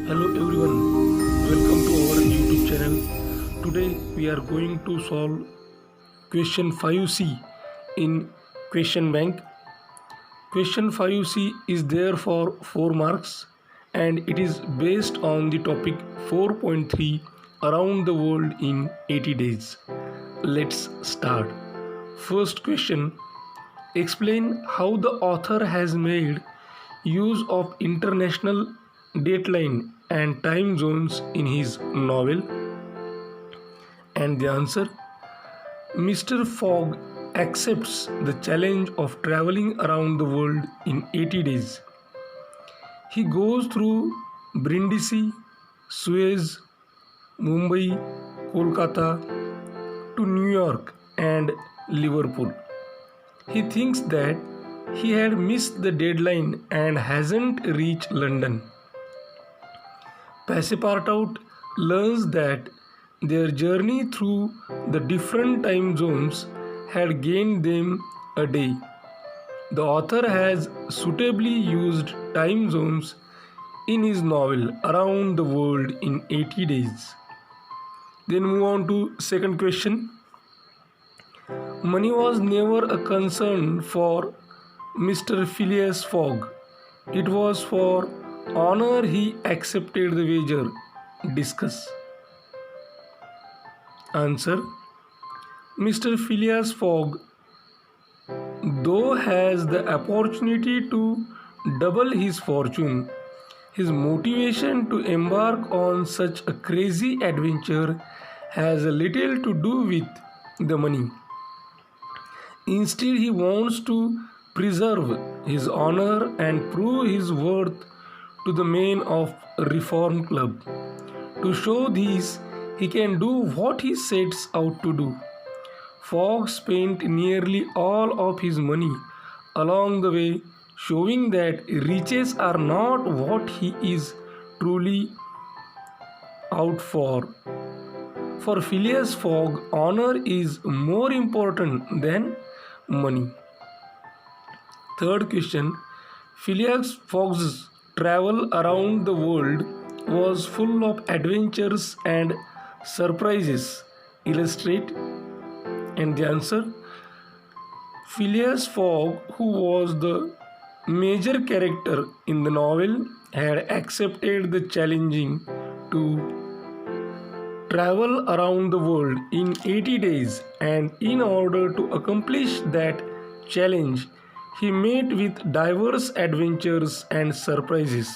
Hello everyone, welcome to our YouTube channel. Today we are going to solve question 5C in question bank. Question 5C is there for 4 marks and it is based on the topic 4.3 around the world in 80 days. Let's start. First question: explain how the author has made use of international dateline and time zones in his novel. And the answer: Mr. Fogg accepts the challenge of traveling around the world in 80 days. He goes through Brindisi, Suez, Mumbai, Kolkata to New York and Liverpool. He thinks that he had missed the deadline and hasn't reached London. Passepartout learns that their journey through the different time zones had gained them a day. The author has suitably used time zones in his novel Around the World in 80 Days. Then move on to second question. Money was never a concern for Mr. Phileas Fogg. It was for honor he accepted the wager. Discuss. Answer: Mr. Phileas Fogg, though has the opportunity to double his fortune, his motivation to embark on such a crazy adventure has little to do with the money. Instead, he wants to preserve his honor and prove his worth to the men of Reform Club. To show this, he can do what he sets out to do. Fogg spent nearly all of his money along the way, showing that riches are not what he is truly out for. For Phileas Fogg, honor is more important than money. Third question: Phileas Fogg's travel around the world was full of adventures and surprises. Illustrate. And the answer: Phileas Fogg, who was the major character in the novel, had accepted the challenging to travel around the world in 80 days, and in order to accomplish that challenge, he met with diverse adventures and surprises.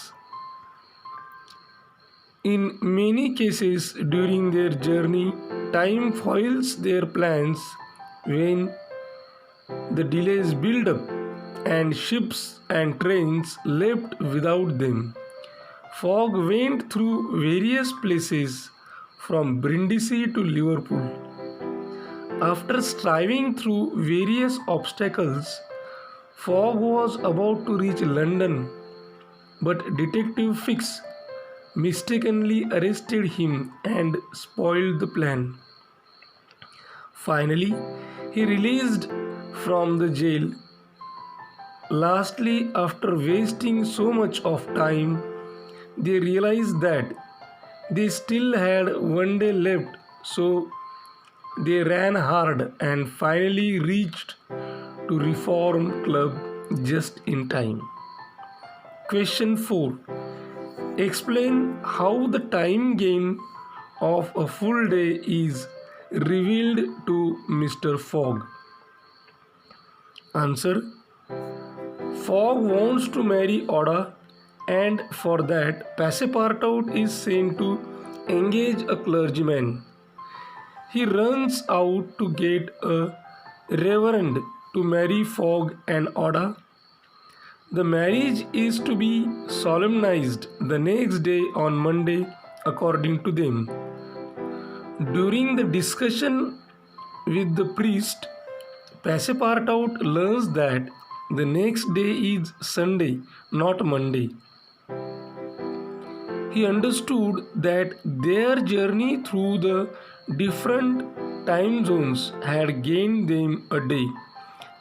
In many cases during their journey, time foils their plans when the delays build up and ships and trains left without them. Fogg went through various places from Brindisi to Liverpool. After striving through various obstacles, Fogg was about to reach London, but Detective Fix mistakenly arrested him and spoiled the plan. Finally, he released from the jail. Lastly, after wasting so much of time, they realized that they still had one day left, so they ran hard and finally reached to Reform Club just in time. Question 4. Explain how the time game of a full day is revealed to Mr. Fogg. Answer: Fogg wants to marry Oda, and for that, Passepartout is sent to engage a clergyman. He runs out to get a reverend to marry Fogg and Oda. The marriage is to be solemnized the next day on Monday, according to them. During the discussion with the priest, Passepartout learns that the next day is Sunday, not Monday. He understood that their journey through the different time zones had gained them a day,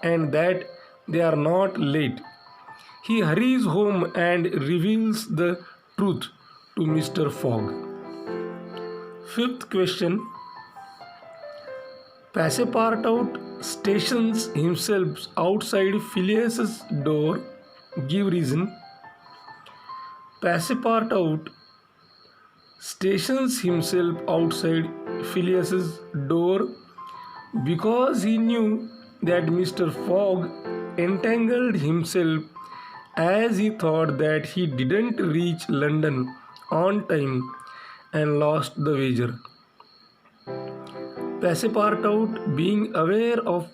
and that they are not late. He hurries home and reveals the truth to Mr. Fogg. Fifth question. Passepartout stations himself outside Phileas's door. Give reason. Passepartout stations himself outside Phileas's door because he knew that Mr. Fogg entangled himself as he thought that he didn't reach London on time and lost the wager. Passepartout, being aware of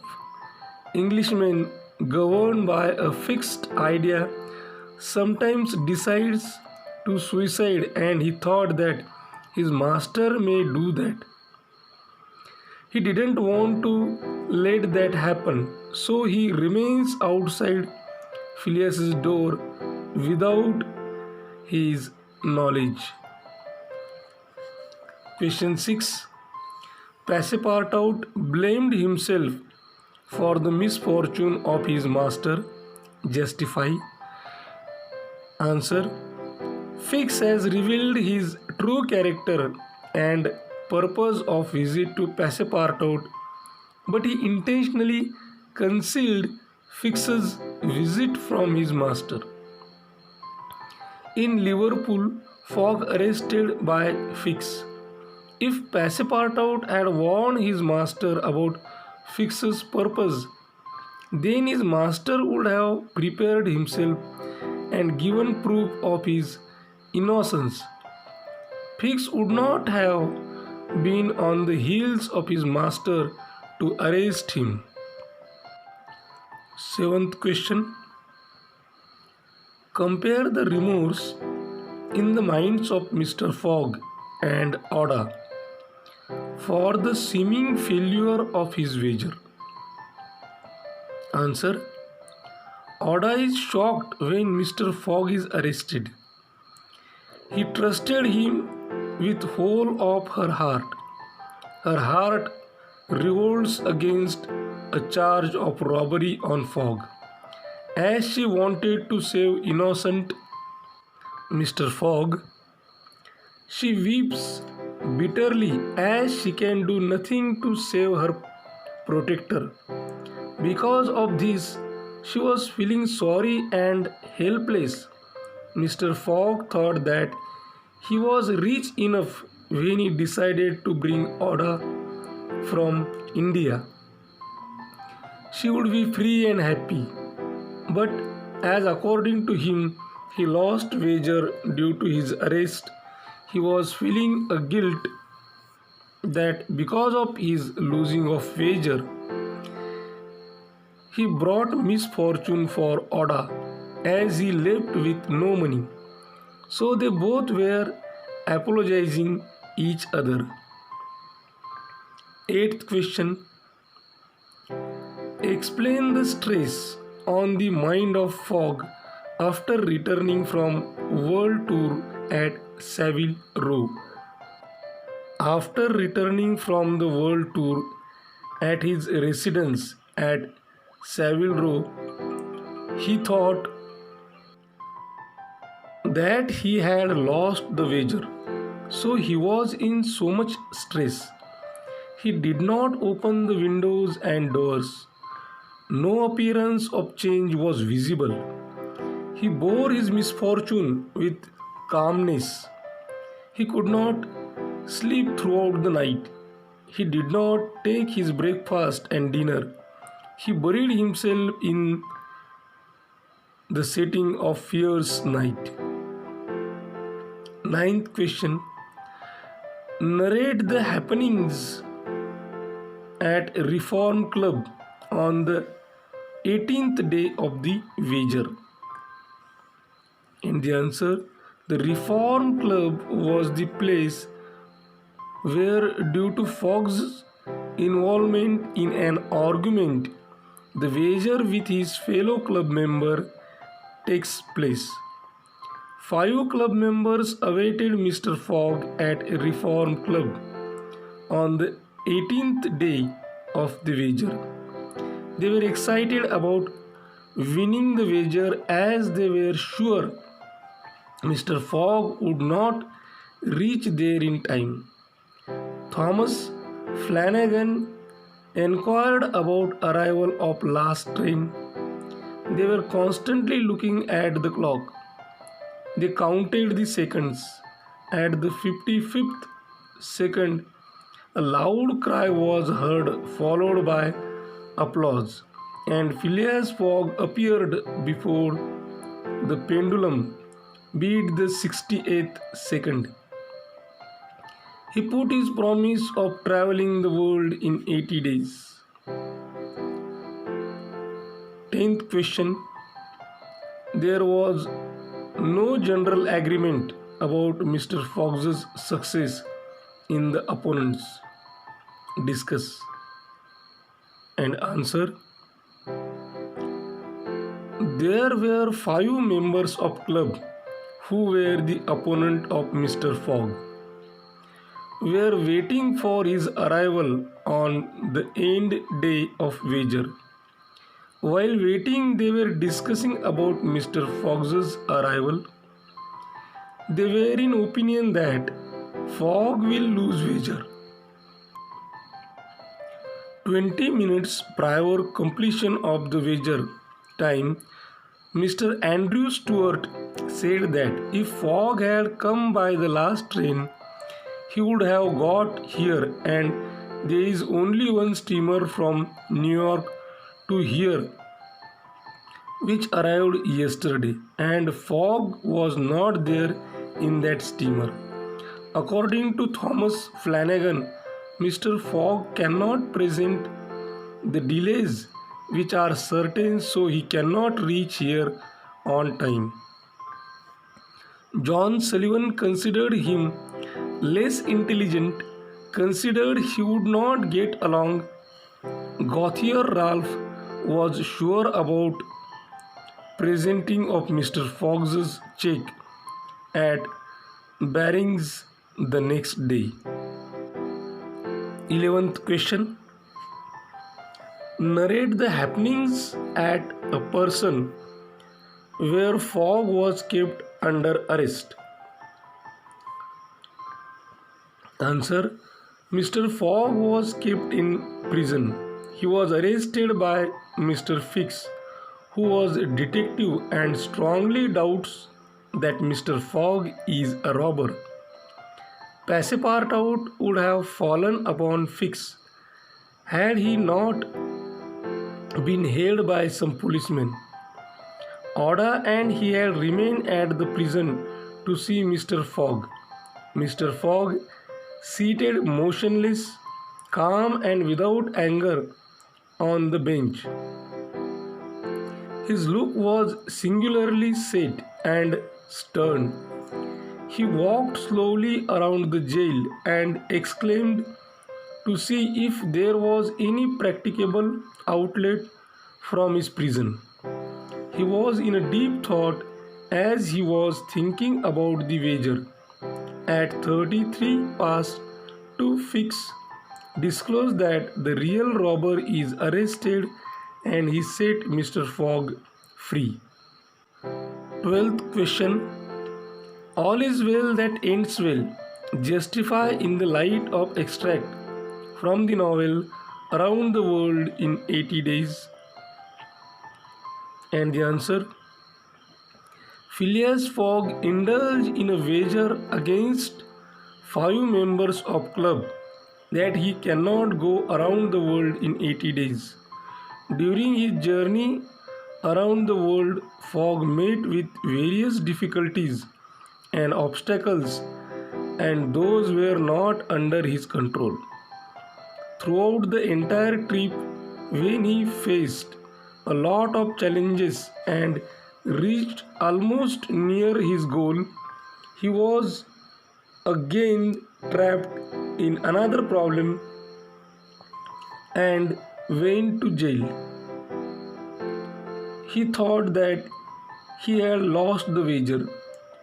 Englishmen governed by a fixed idea, sometimes decides to suicide, and he thought that his master may do that. He didn't want to let that happen, so he remains outside Phileas's door without his knowledge. Question 6. Passepartout blamed himself for the misfortune of his master. Justify. Answer. Fix has revealed his true character and purpose of visit to Passepartout, but he intentionally concealed Fix's visit from his master. In Liverpool, Fogg arrested by Fix. If Passepartout had warned his master about Fix's purpose, then his master would have prepared himself and given proof of his innocence. Fix would not have been on the heels of his master to arrest him. Seventh question. Compare the remorse in the minds of Mr. Fogg and Oda for the seeming failure of his wager. Answer. Oda is shocked when Mr. Fogg is arrested. He trusted him with whole of her heart. Her heart revolts against a charge of robbery on Fogg, as she wanted to save innocent Mr. Fogg. She weeps bitterly as she can do nothing to save her protector. Because of this, she was feeling sorry and helpless. Mr. Fogg thought that he was rich enough when he decided to bring Oda from India. She would be free and happy. But as according to him, he lost wager due to his arrest, he was feeling a guilt that because of his losing of wager, he brought misfortune for Oda as he left with no money. So they both were apologizing each other. Eighth question. Explain the stress on the mind of Fogg after returning from world tour at Savile Row. After returning from the world tour at his residence at Savile Row, he thought that he had lost the wager, so he was in so much stress. He did not open the windows and doors. No appearance of change was visible. He bore his misfortune with calmness. He could not sleep throughout the night. He did not take his breakfast and dinner. He buried himself in the setting of fierce night. Ninth question. Narrate the happenings at Reform Club on the 18th day of the wager. In the answer, the Reform Club was the place where, due to Fogg's involvement in an argument, the wager with his fellow club member takes place. 5 club members awaited Mr. Fogg at a Reform Club on the 18th day of the wager. They were excited about winning the wager as they were sure Mr. Fogg would not reach there in time. Thomas Flanagan inquired about arrival of last train. They were constantly looking at the clock. They counted the seconds. At the 55th second, a loud cry was heard, followed by applause, and Phileas Fogg appeared before the pendulum beat the 68th second. He put his promise of traveling the world in 80 days. 10th question. There was no general agreement about Mr. Fogg's success in the opponents. Discuss and answer. There were 5 members of club who were the opponent of Mr. Fogg. Were waiting for his arrival on the end day of wager. While waiting, they were discussing about Mr. Fogg's arrival. They were in opinion that Fogg will lose wager. 20 minutes prior completion of the wager time, Mr. Andrew Stuart said that if Fogg had come by the last train, he would have got here, and there is only one steamer from New York to here which arrived yesterday, and Fogg was not there in that steamer. According to Thomas Flanagan, Mr. Fogg cannot present the delays which are certain, so he cannot reach here on time. John Sullivan considered him less intelligent, considered he would not get along. Gauthier Ralph was sure about presenting of Mr. Fogg's check at Barings the next day. 11th question. Narrate the happenings at a person where Fogg was kept under arrest. Answer. Mr. Fogg was kept in prison. He was arrested by Mr. Fix, who was a detective and strongly doubts that Mr. Fogg is a robber. Passepartout would have fallen upon Fix had he not been held by some policemen. Oda and he had remained at the prison to see Mr. Fogg. Mr. Fogg, seated motionless, calm and without anger on the bench. His look was singularly set and stern. He walked slowly around the jail and exclaimed to see if there was any practicable outlet from his prison. He was in a deep thought as he was thinking about the wager. At 33 past 2 Fix disclosed that the real robber is arrested, and he set Mr. Fogg free. 12th question. All is well that ends well. Justify in the light of extract from the novel Around the World in 80 Days. And the answer. Phileas Fogg indulged in a wager against 5 members of club that he cannot go around the world in 80 days. During his journey around the world, Fogg met with various difficulties and obstacles, and those were not under his control. Throughout the entire trip, when he faced a lot of challenges and reached almost near his goal, he was again trapped in another problem and went to jail. He thought that he had lost the wager,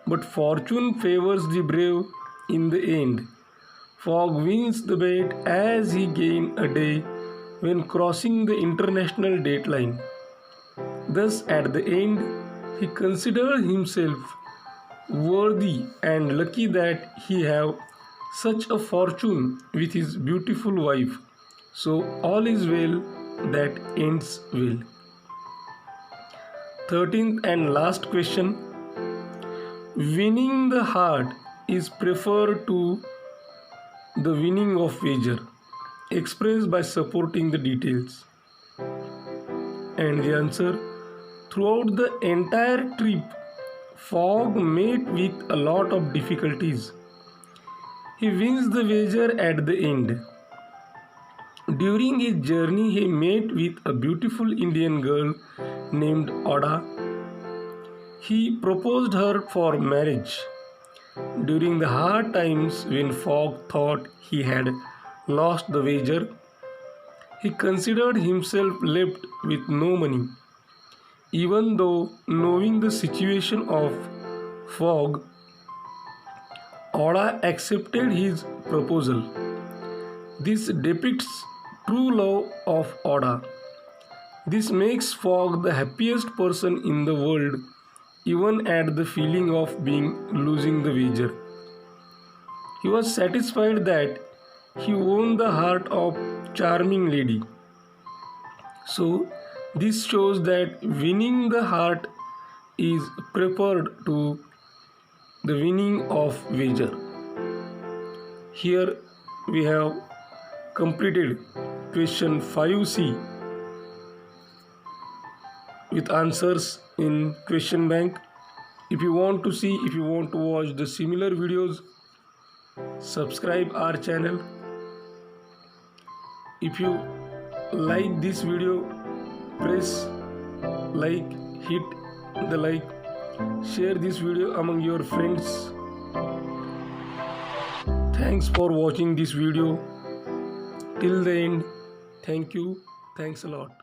but fortune favors the brave in the end. Fogg wins the bet as he gains a day when crossing the international dateline. Thus, at the end, he considered himself worthy and lucky that he have such a fortune with his beautiful wife. So all is well that ends well. 13th and last question. Winning the heart is preferred to the winning of wager. Express by supporting the details. And the answer, throughout the entire trip, Fogg met with a lot of difficulties. He wins the wager at the end. During his journey, he met with a beautiful Indian girl named Oda. He proposed her for marriage. During the hard times when Fogg thought he had lost the wager, he considered himself left with no money. Even though knowing the situation of Fogg, Oda accepted his proposal. This depicts true love of Oda. This makes Fogg the happiest person in the world, even at the feeling of losing the wager. He was satisfied that he won the heart of charming lady. So this shows that winning the heart is preferred to the winning of wager. Here we have completed question 5C with answers in question bank. If you want to watch the similar videos, subscribe our channel. If you like this video, press like, hit the like, share this video among your friends. Thanks for watching this video till the end. Thank you. Thanks a lot.